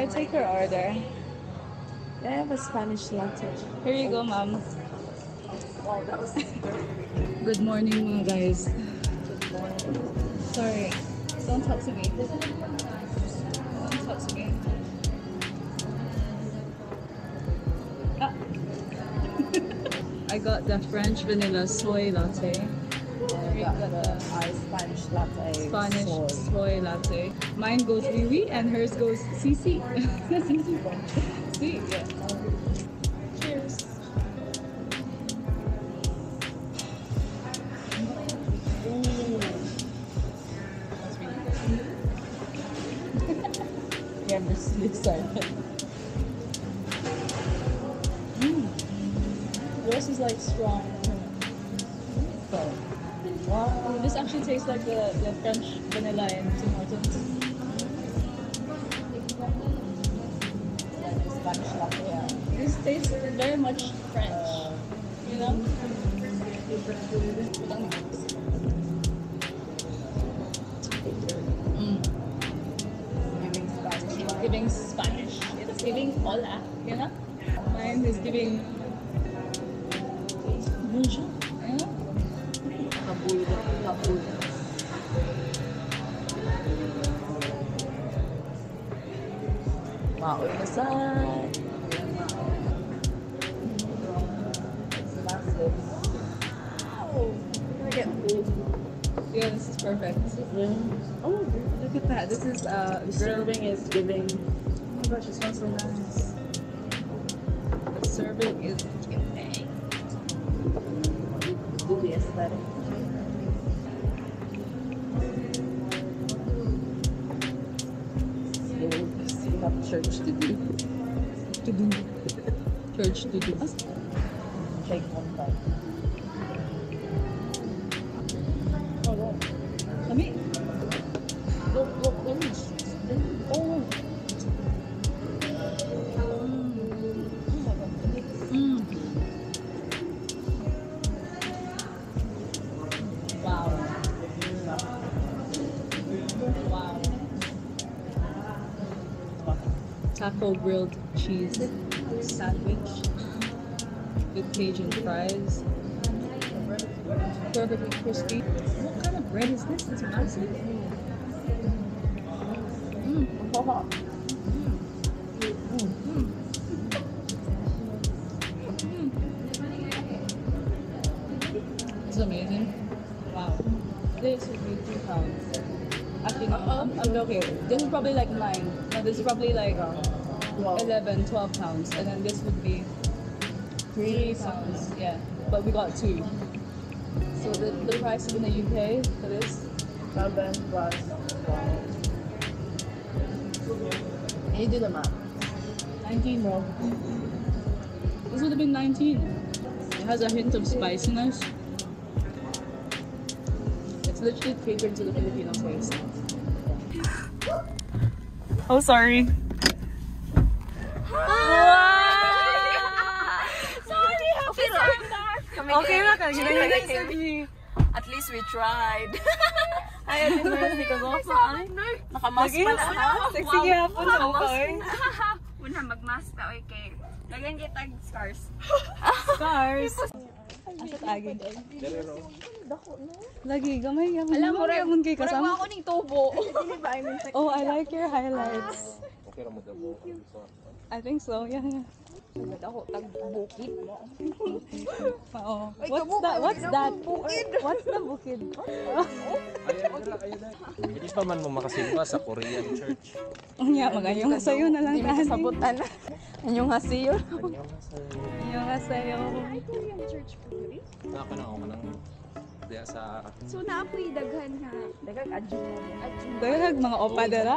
I take your order? I have a Spanish latte. Here you go, ma'am. Wow, that was Good morning, mga guys. Sorry. Don't talk to me. Don't talk to me. Ah. I got the French vanilla soy latte. I got the Spanish latte. Spanish soy latte. Mine goes Wiwi and hers goes CC. CC. See? Yeah. Cheers. Yeah, I'm just excited. Yours is like strong. So, wow. This actually tastes like the French vanilla and Tim Hortons. Yeah, the Spanish latte. Yeah. This tastes very much French. You know? Giving Spanish. Giving Spanish. It's giving hola, you know? Mine is giving bonjour. You know? Kabul. Kabul. Wow, inside. It's massive. Wow. I get food. Yeah, this is perfect. Oh, look at that. This is The serving is giving. Oh my gosh, it smells so nice. The serving is giving. Movie aesthetic. We have church to do. To do. Church to do. Take one bite. Oh, wow. Let me. Look, let me. Oh. Mm. Wow. Wow. Taco grilled cheese sandwich with Cajun fries. Perfectly crispy. What kind of bread is this? It's massive. It's amazing. Wow. This would be £2. Actually, no, I'm okay. This is probably like 9. No, this is probably like 11, 12 pounds. And then this would be £3. Yeah. But we got 2. So the price in the UK for this? 7 plus. Can you do the math? 19, bro. This would have been 19. It has a hint of spiciness. It's literally catered to the Filipino taste. Oh, sorry. Sorry, happy Okay lang ka. At least we tried. Ay, at least because of nakamas pa na. Sexy hapon sa okay. Muna magmask na okay. Lagyan kita scars. Scars. Asat agi. Lagi gamay gamay. Alam mo rin, gamon kay parang kasama. ako ning tubo. Oh, I like your highlights. I think so. Yeah. Ako tag bukid mo. Oo. What's that? What's that? What's the bukid? Hindi pa man mo makasimba sa Korean church. Unya magayong sayo na lang tahan. Sabutan na. Anyong hasiyo. Yung sayo. Korean church po diri. Naka na ako nang diya sa So naapoy daghan nga. Dagang adjun. Dahil mga opa dara.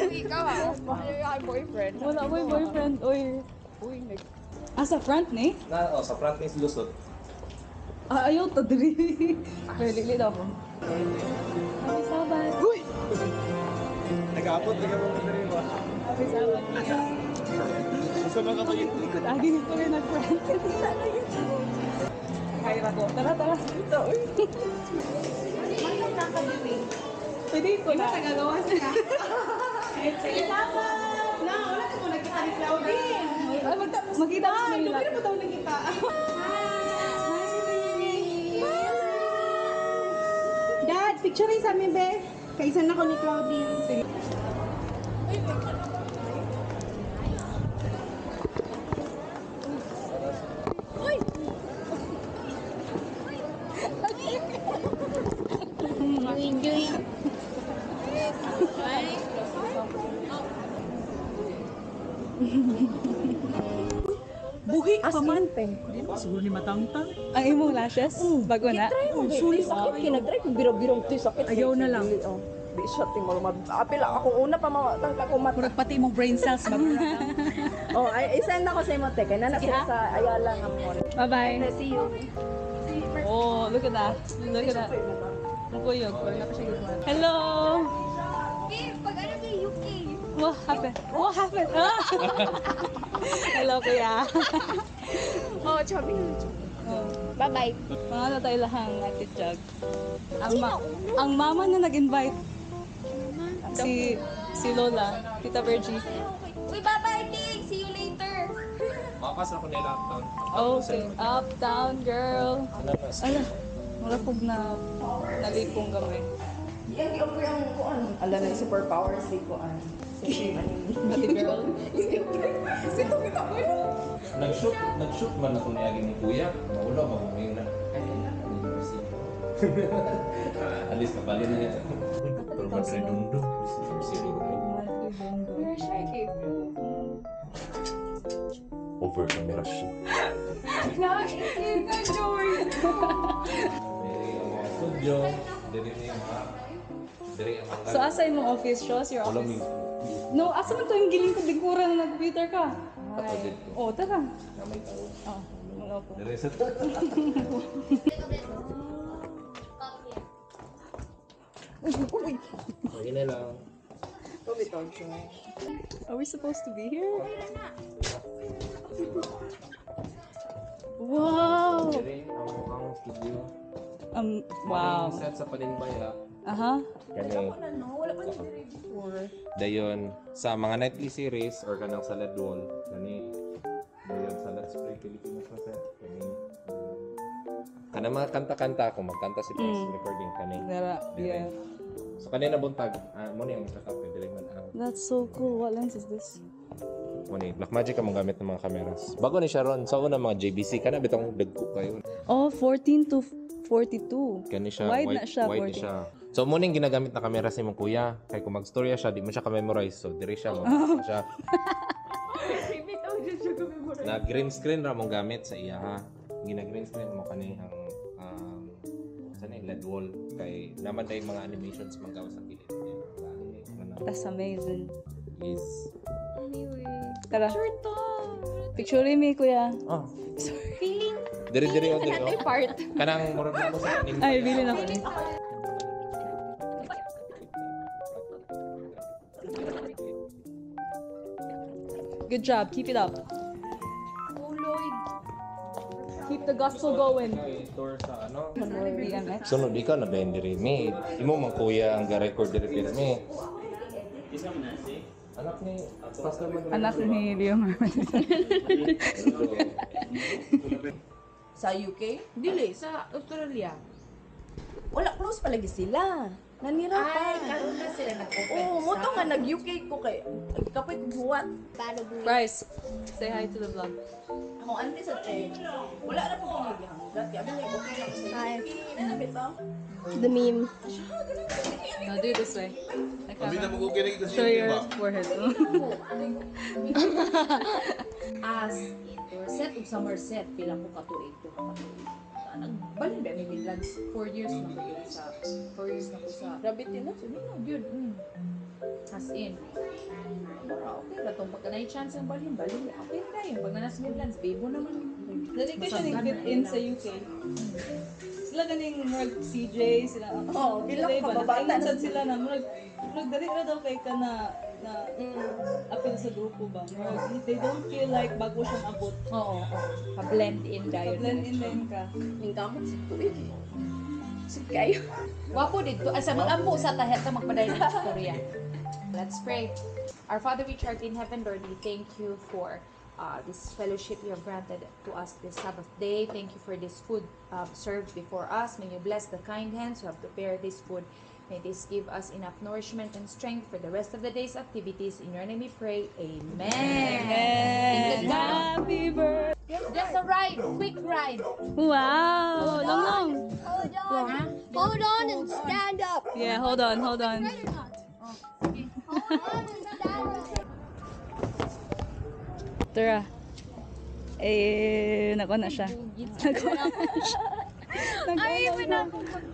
Ikaw ah. Your boyfriend. Wala ko yung boyfriend. Uy. Sa front ni? sa front is lusot. Ayaw to diri. Pero lilit ako. Happy Sabat. Uy! Nag-aapot, nag-aapot na rin ba? Happy Sabat. Susunod ka pa yun. Likod agi nito rin nag-front. Kaya ko. Tara, tara. Dito. Uy. Pwede ko na. Nagagawa siya. Magkita ko sa nila. Dad, picture rin sa amin, be. Kaisan ako ni Claudine. Sige. Buhi pa man. Siguro ni matangtang. Ang imong lashes? Bago na? Sulit sakit, kinag-try kong biro-biro ito sakit. Ayaw na lang. Di siya, tingol. Apil ako una pa mga ko mata. Murag pati imong brain cells magura. Oh, ay isend ako sa imo te kay nana sa Ayala nga mo. Bye-bye. See you. Oh, look at that. Look at that. Ang kuyog. Wala pa siya gagawin. Hello! Babe, pag ano kay UK? What happened? What happened? Ah! Hello, kuya. Oh, chubby. Bye-bye. Mga na tayo lahang atitjag. Ang mama na nag-invite. Si Lola, Tita Virgie. Uy, bye-bye, Ting. See you later. Makas ako nila uptown. Okay, up, down, girl. Ano na? Ala, marapog na nalipong gamay. Yan di ako yung kuan. Ala na superpowers di kuan. Ate girl. Sito kita ko yun. Nag-shoot man ako niya ni Kuya. Maulo ba mo ngayon na? Alis ka bali na yan. Pero man sa dundo. Over camera siya. Diri ang mga studio. Diri na yung mga... Diri ang mga... So, asa yung office? Show us your Wala office. may... No, asa man to yung giling ko digura na nag-computer ka? Ato dito. Oh, tara. Na may tao. Oh, wala po. Diri sa... Okay na lang. Are we supposed to be here? Wow! Diri ang studio. Wow. Set sa Panimbaya. Aha. Kani. Dayon sa mga nightly series or kanang sa LED wall kani. Dayon sa Let's Play Pilipinas na set kani. Kana mga kanta-kanta kung magkanta si Press recording kani. Dara, yeah. So kanina buntag mo ni ang setup dili man ang That's so cool. What lens is this? mo ni Blackmagic ang gamit ng mga cameras. Bago ni Sharon sa una mga JVC kana bitong dagko kayo. Oh, 14 to 42. Kani siya Wide na siya, wide 40. siya. So mo ning ginagamit na kamera sa imong kuya kay kung magstorya siya di mo siya ka-memorize so diri siya mo siya. Na green screen ra mong gamit sa iya ha. Gina-green screen mo kani ang sa LED wall kay naman day mga animations manggawa sa kilid. That's amazing. Is Tara. Picture me, kuya. oh Feeling diri o diri o. part. Kanang murag mo sa kaning Ay, bilhin ako ni. Good job. Keep it up. Oh, Lloyd. Keep the gospel going. tour sa ano. BMX. Sunod ikaw na ben diri mi. Imo man kuya ang ga-record diri diri mi. Anak ni Pastor man. Anak ni Leo Marman. Sa UK? Dili, sa Australia. Wala, close palagi sila. Nanira pa. Ay, karoon na sila nag-open. Oo, mo to nga nag-UK ko kay kapoy ko buwat. Bryce, say hi to the vlog. Ako anti sa train. Wala na po kong naghihanggat. Kaya niya, okay na ko sa UK. Nanapit ba? The meme. Now do it this way. Show your forehead. As Dorset ug Somerset pila ko katuig ko katuig. Nagbalin ba may Midlands 4 years na ko yun sa 4 years na ko sa Rabbit din na so di na yun. As in. Okay na tong pagka na-chance ang balhin okay na yun. Pag nanas Midlands, bebo naman. Dali ko siya nag-fit in sa UK. Sila ganing Merg CJ, sila. Oo, bilang sila iba. kababata na Nakainsan sila na Merg dali na daw kay ka na appeal sa grupo ba? Merg, they don't feel like bago siyang abot. Oo, pa-blend in dayon. Blend in din ka. Yung gamot sa tuig. Sige kayo. Wapo dito. Asa mag-ampo sa tahet sa magpadayon ng istorya. Let's pray. Our Father which art in heaven, Lord, we thank you for this fellowship you have granted to us this Sabbath day. Thank you for this food served before us. May you bless the kind hands who have prepared this food. May this give us enough nourishment and strength for the rest of the day's activities. In your name we pray. Amen. Happy birthday. Just a ride, quick ride. Wow, long. Hold on and stand up. Yeah, hold on. Hold on and stand up. Tara. Eh, nako na siya. Ay, pinapagod